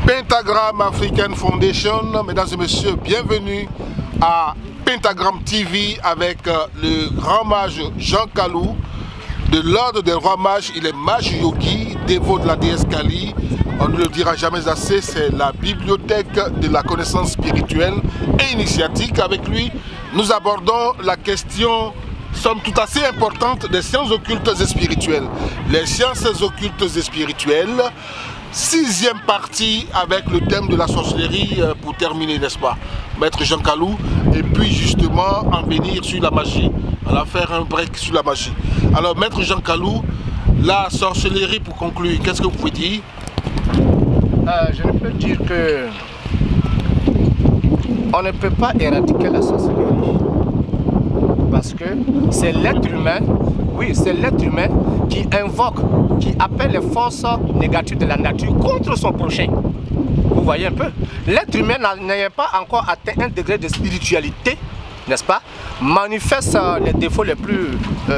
Pentagram African Foundation, mesdames et messieurs, bienvenue à Pentagram TV avec le grand mage Jean Kalou de l'ordre des rois mages. Il est mage yogi, dévot de la déesse Kali. On ne le dira jamais assez, c'est la bibliothèque de la connaissance spirituelle et initiatique. Avec lui, nous abordons la question, somme toute assez importante, des sciences occultes et spirituelles. Les sciences occultes et spirituelles, 6e partie avec le thème de la sorcellerie pour terminer, n'est-ce pas, Maître Jean Kalou, et puis justement en venir sur la magie. On va faire un break sur la magie. Alors Maître Jean Kalou, la sorcellerie pour conclure, qu'est-ce que vous pouvez dire? Je ne peux dire que on ne peut pas éradiquer la sorcellerie parce que c'est l'être humain, oui, c'est l'être humain qui invoque, qui appelle les forces négatives de la nature contre son prochain. Vous voyez un peu, l'être humain n'ayant pas encore atteint un degré de spiritualité, n'est-ce pas, manifeste les défauts les plus,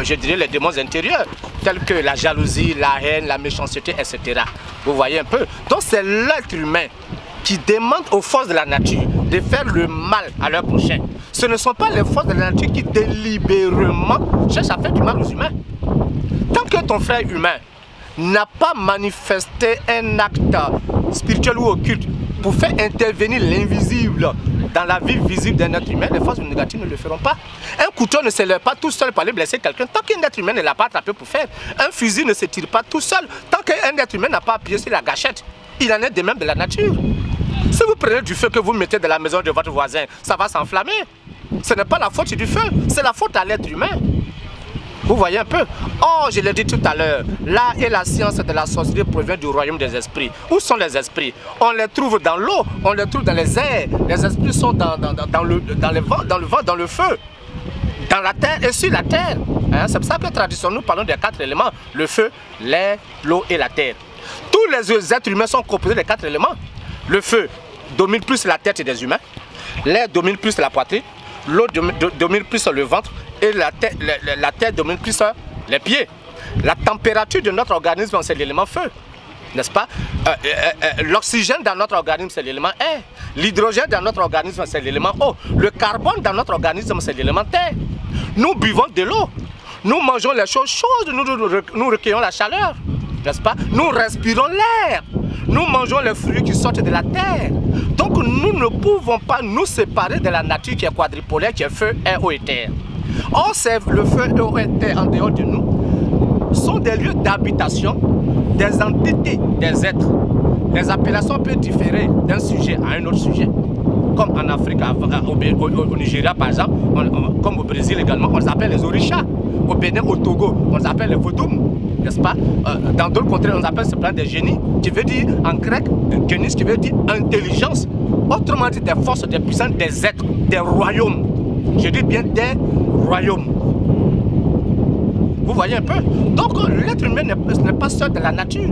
je dirais, les démons intérieurs, tels que la jalousie, la haine, la méchanceté, etc. Vous voyez un peu. Donc c'est l'être humain qui demande aux forces de la nature de faire le mal à leur prochain. Ce ne sont pas les forces de la nature qui délibérément cherchent à faire du mal aux humains. Tant que ton frère humain n'a pas manifesté un acte spirituel ou occulte pour faire intervenir l'invisible dans la vie visible d'un être humain, les forces négatives ne le feront pas. Un couteau ne se lève pas tout seul pour aller blesser quelqu'un tant qu'un être humain ne l'a pas attrapé pour faire. Un fusil ne se tire pas tout seul tant qu'un être humain n'a pas appuyé sur la gâchette. Il en est de même de la nature. Si vous prenez du feu que vous mettez dans la maison de votre voisin, ça va s'enflammer. Ce n'est pas la faute du feu, c'est la faute à l'être humain. Vous voyez un peu? Oh, je l'ai dit tout à l'heure, l'art et la science de la sorcellerie provient du royaume des esprits. Où sont les esprits? On les trouve dans l'eau, on les trouve dans les airs. Les esprits sont dans le vent, dans le feu, dans la terre et sur la terre. Hein? C'est pour ça que traditionnellement nous parlons des 4 éléments: le feu, l'air, l'eau et la terre. Tous les êtres humains sont composés des 4 éléments. Le feu domine plus la tête des humains, l'air domine plus la poitrine, l'eau domine plus le ventre et la terre domine plus les pieds. La température de notre organisme, c'est l'élément feu, n'est-ce pas? L'oxygène dans notre organisme, c'est l'élément air. L'hydrogène dans notre organisme, c'est l'élément eau. Le carbone dans notre organisme, c'est l'élément terre. Nous buvons de l'eau. Nous mangeons les choses chaudes, nous recueillons la chaleur, n'est-ce pas? Nous respirons l'air. Nous mangeons les fruits qui sortent de la terre. Donc nous ne pouvons pas nous séparer de la nature qui est quadripolaire, qui est feu, air, eau et terre. Or, le feu, eau et terre en dehors de nous sont des lieux d'habitation des entités, des êtres. Les appellations peuvent différer d'un sujet à un autre sujet. Comme en Afrique, au Nigeria par exemple, comme au Brésil également, on les appelle les orishas. Au Bénin, au Togo, on les appelle les vodum, n'est-ce pas? Dans d'autres contrées, on appelle ce plan des génies, qui veut dire en grec, génie, qui veut dire intelligence. Autrement dit, des forces, des puissances, des êtres, des royaumes. Je dis bien des royaumes. Vous voyez un peu? Donc l'être humain n'est pas seul de la nature.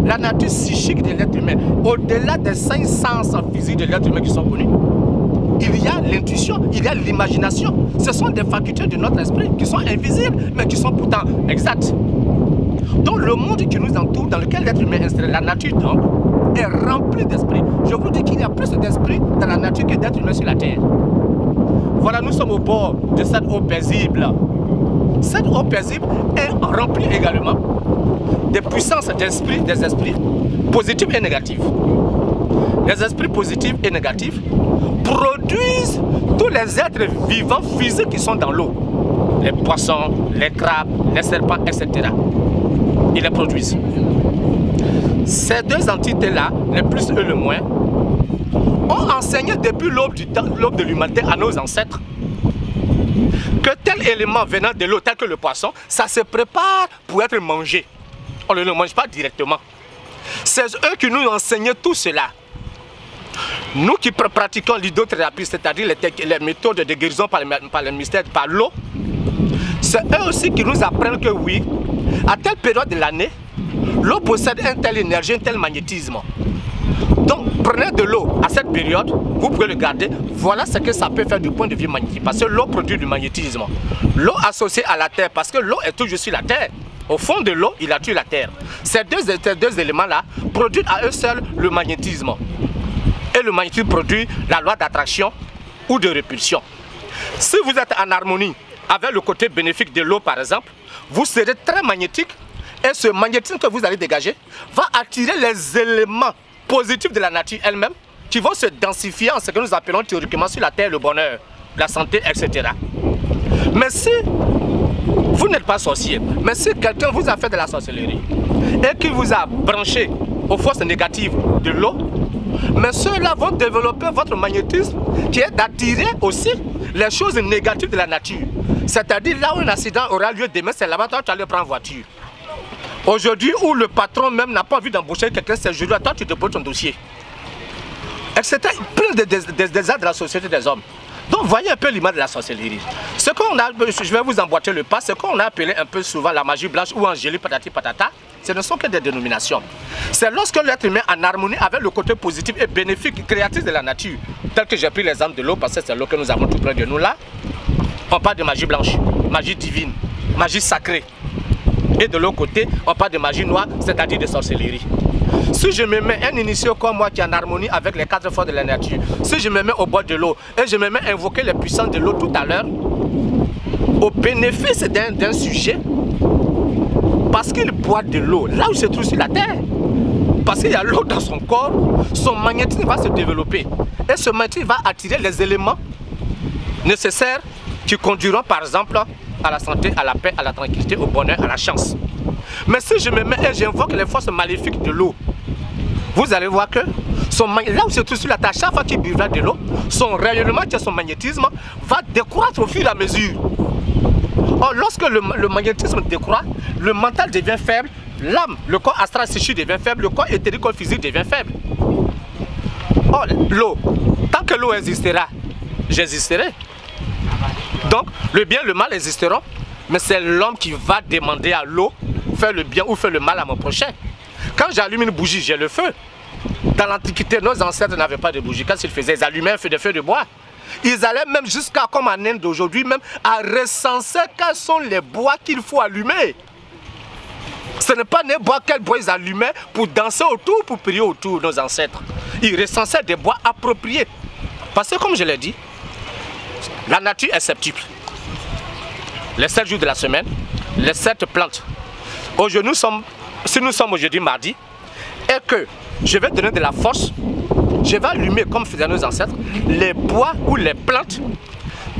La nature psychique de l'être humain, au-delà des 5 sens physiques de l'être humain qui sont connus, il y a l'intuition, il y a l'imagination. Ce sont des facultés de notre esprit qui sont invisibles, mais qui sont pourtant exactes. Donc le monde qui nous entoure, dans lequel l'être humain est installé, la nature donc, est remplie d'esprit. Je vous dis qu'il y a plus d'esprit dans la nature que d'êtres humains sur la terre. Voilà, nous sommes au bord de cette eau paisible. Cette eau paisible est remplie également des puissances d'esprit, des esprits positifs et négatifs. Les esprits positifs et négatifs produisent tous les êtres vivants physiques qui sont dans l'eau. Les poissons, les crabes, les serpents, etc. Ils les produisent. Ces deux entités-là, les plus et le moins, ont enseigné depuis l'aube de l'humanité à nos ancêtres que tel élément venant de l'eau, tel que le poisson, ça se prépare pour être mangé. On ne le mange pas directement. C'est eux qui nous enseignaient tout cela. Nous qui pratiquons l'hydrothérapie, c'est-à-dire les méthodes de guérison par le mystère, par l'eau, c'est eux aussi qui nous apprennent que oui, à telle période de l'année, L'eau possède une telle énergie, un tel magnétisme. Donc, prenez de l'eau à cette période, vous pouvez le garder. Voilà ce que ça peut faire du point de vue magnétique. Parce que l'eau produit du magnétisme. L'eau associée à la terre, parce que l'eau est toujours sur la terre. Au fond de l'eau, il a tué la terre. Ces deux éléments-là produisent à eux seuls le magnétisme. Et le magnétisme produit la loi d'attraction ou de répulsion. Si vous êtes en harmonie avec le côté bénéfique de l'eau, par exemple, vous serez très magnétique. Et ce magnétisme que vous allez dégager va attirer les éléments positifs de la nature elle-même qui vont se densifier en ce que nous appelons théoriquement sur la terre le bonheur, la santé, etc. Mais si vous n'êtes pas sorcier, mais si quelqu'un vous a fait de la sorcellerie et qu'il vous a branché aux forces négatives de l'eau, mais ceux-là vont développer votre magnétisme qui est d'attirer aussi les choses négatives de la nature. C'est-à-dire là où un accident aura lieu demain, c'est là-bas toi tu vas prendre voiture. Aujourd'hui, où le patron même n'a pas envie d'embaucher quelqu'un, c'est aujourd'hui, toi tu déposes ton dossier. Etc. Plein des arts de la société des hommes. Donc voyez un peu l'image de la sorcellerie. Ce qu'on a, je vais vous emboîter le pas, ce qu'on a appelé un peu souvent la magie blanche ou angélique patati patata, ce ne sont que des dénominations. C'est lorsque l'être humain est en harmonie avec le côté positif et bénéfique, créatif de la nature, tel que j'ai pris l'exemple de l'eau, parce que c'est l'eau que nous avons tout près de nous là, on parle de magie blanche, magie divine, magie sacrée. Et de l'autre côté, on parle de magie noire, c'est-à-dire de sorcellerie. Si je me mets un initié comme moi qui est en harmonie avec les quatre forces de la nature, si je me mets au bord de l'eau et je me mets à invoquer les puissances de l'eau tout à l'heure, au bénéfice d'un sujet, parce qu'il boit de l'eau, là où il se trouve sur la terre, parce qu'il y a l'eau dans son corps, son magnétisme va se développer. Et ce magnétisme va attirer les éléments nécessaires qui conduiront par exemple à la santé, à la paix, à la tranquillité, au bonheur, à la chance. Mais si je me mets et j'invoque les forces maléfiques de l'eau, vous allez voir que là où se trouve sur la terre, chaque fois qu'il buvra de l'eau, son rayonnement, qui est son magnétisme, va décroître au fur et à mesure. Or, lorsque le magnétisme décroît, le mental devient faible, l'âme, le corps astral psychique devient faible, le corps éthérique ou physique devient faible. Or, l'eau, tant que l'eau existera, j'existerai. Donc, le bien et le mal existeront, mais c'est l'homme qui va demander à l'eau faire le bien ou faire le mal à mon prochain. Quand j'allume une bougie, j'ai le feu. Dans l'Antiquité, nos ancêtres n'avaient pas de bougie. Quand ils faisaient, ils allumaient un feu de bois. Ils allaient même jusqu'à, comme en Inde d'aujourd'hui, même à recenser quels sont les bois qu'il faut allumer. Ce n'est pas les bois, quels bois ils allumaient pour danser autour, pour prier autour, nos ancêtres. Ils recensaient des bois appropriés. Parce que, comme je l'ai dit, la nature est septuple. Les 7 jours de la semaine, les 7 plantes. Aujourd'hui, si nous sommes aujourd'hui mardi, et que je vais donner de la force, je vais allumer, comme faisaient nos ancêtres, les bois ou les plantes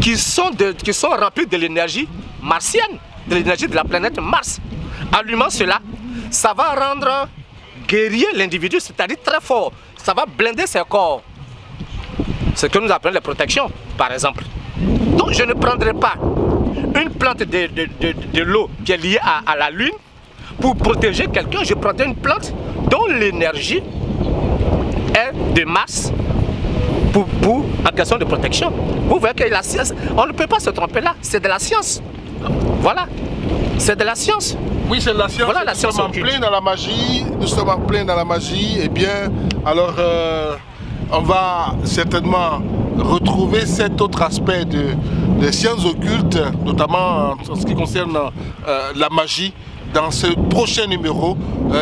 qui sont remplis de l'énergie martienne, de l'énergie de la planète Mars. Allumant cela, ça va rendre guerrier l'individu, c'est-à-dire très fort. Ça va blinder ses corps. Ce que nous appelons les protections, par exemple. Donc je ne prendrai pas une plante de l'eau qui est liée à la lune pour protéger quelqu'un. Je prendrai une plante dont l'énergie est de Mars en question de protection. Vous voyez que la science, on ne peut pas se tromper là, c'est de la science. Voilà, c'est de la science. Oui, c'est de la science. Voilà, la science nous sommes en plein dans la magie. Nous sommes en plein dans la magie. Eh bien, alors, on va certainement retrouver cet autre aspect des sciences occultes, notamment en ce qui concerne la magie, dans ce prochain numéro,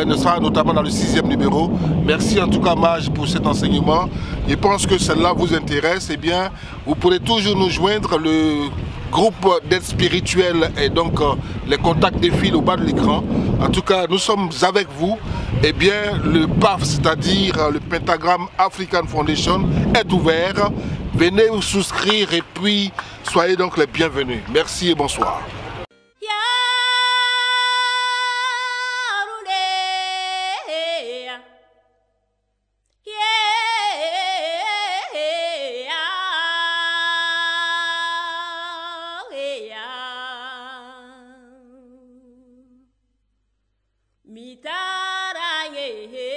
notamment dans le 6e numéro. Merci en tout cas Mage pour cet enseignement. Je pense que celle-là vous intéresse. Eh bien, vous pourrez toujours nous joindre. Le groupe d'aide spirituelle et donc les contacts défilent au bas de l'écran. En tout cas, nous sommes avec vous. Eh bien, le PAF, c'est-à-dire le Pentagram African Foundation, est ouvert. Venez vous souscrire et puis soyez donc les bienvenus. Merci et bonsoir. Mitara ye